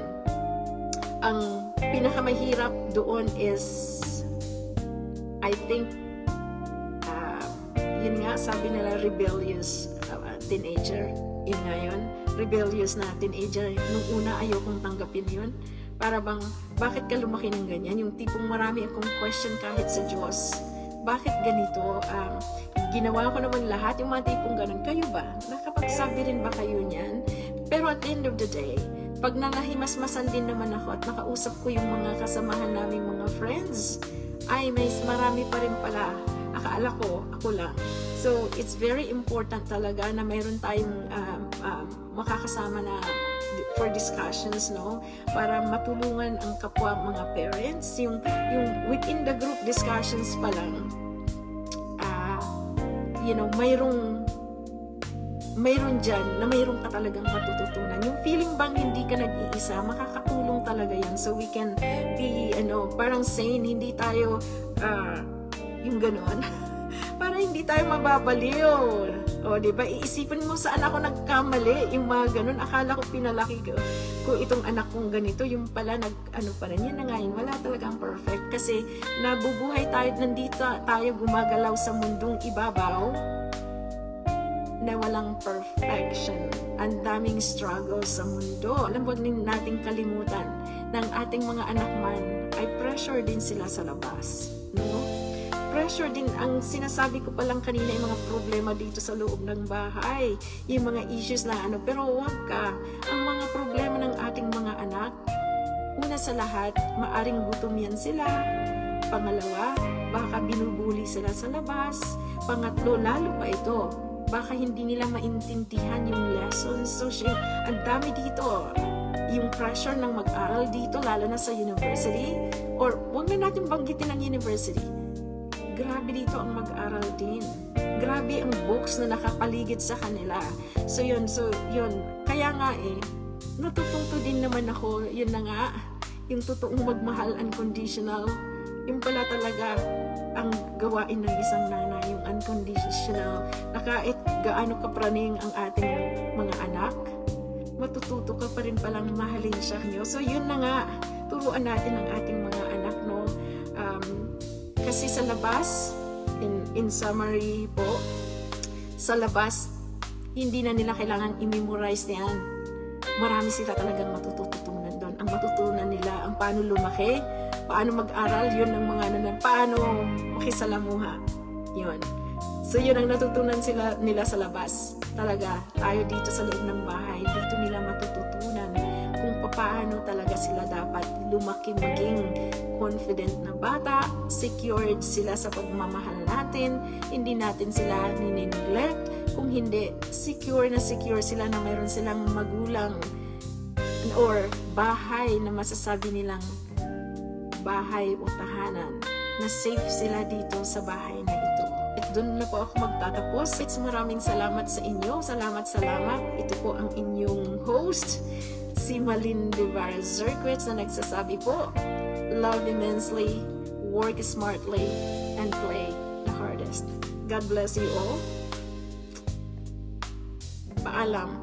Ang pinakamahirap doon is, I think, yun nga, sabi nila, rebellious teenager. Yun nga yun. Rebellious na teenager. Nung una, ayokong tanggapin yun. Para bang, bakit ka lumaki ng ganyan? Yung tipong marami akong question kahit sa Diyos. Bakit ganito? Ginawa ko naman lahat, yung mga tipong ganun. Kayo ba? Nakapagsabi rin ba kayo niyan? Pero at the end of the day, pag nanahimasmasan din naman ako at nakausap ko yung mga kasamahan naming mga friends, ay may marami pa rin pala. Akala ko, ako lang. So, it's very important talaga na mayroon tayong makakasama na for discussions, no? Para matulungan ang kapwa mga parents. Yung within the group discussions pa lang, mayroon dyan na mayroon ka talagang matututunan. Yung feeling bang hindi ka nag-iisa, makakatulong talaga yan. So we can be, parang sane, hindi tayo, yung gano'n. Para hindi tayo mababaliw. O, diba? Iisipin mo saan ako nagkamali, yung mga ganun. Akala ko pinalaki ko itong anak kong ganito, yung pala pa rin. Yan na nga yun, wala talagang perfect. Kasi nabubuhay tayo, nandito tayo gumagalaw sa mundong ibabaw na walang perfection. Ang daming struggles sa mundo. Alam, huwag nating kalimutan ng ating mga anak man ay pressure din sila sa labas. No? Pressure din, ang sinasabi ko palang kanina, yung mga problema dito sa loob ng bahay, yung mga issues na pero huwag ka. Ang mga problema ng ating mga anak, una sa lahat, maaring gutom yan sila. Pangalawa, baka binubuli sila sa labas. Pangatlo, lalo pa ito, baka hindi nila maintindihan yung lessons. So, ang dami dito. Yung pressure ng mag-aral dito, lalo na sa university, or huwag na natin banggitin ang university. Grabe dito ang mag-aral din. Grabe ang books na nakapaligid sa kanila. So yun. Kaya nga natututo din naman ako, yun na nga, yung totoong magmahal unconditional. Yung pala talaga ang gawain ng isang nanay, yung unconditional. Na kahit gaano kapraning ang ating mga anak, matututo ka pa rin palang mahalin siya niyo. So yun na nga, turuan natin ang ating mga anak, no? Kasi sa labas, in summary po, sa labas, hindi na nila kailangan i-memorize yan. Marami sila talagang matututunan doon. Ang matutunan nila, ang paano lumaki, paano mag-aral, yun ang mga paano makisalamuha. Yun. So yun ang natutunan nila sa labas. Talaga, tayo dito sa loob ng bahay, dito nila matututunan kung paano talaga sila dapat lumaki, maging confident na bata, secured sila sa pagmamahal natin, hindi natin sila nini-neglect, kung hindi, secure sila na mayroon silang magulang or bahay na masasabi nilang bahay o tahanan, na safe sila dito sa bahay na ito. At doon na po ako magtatapos. Maraming salamat sa inyo. Salamat. Ito po ang inyong host, si Malin Devara Zerkwitz, na nagsasabi po, love immensely, work smartly, and play the hardest. God bless you all. Paalam.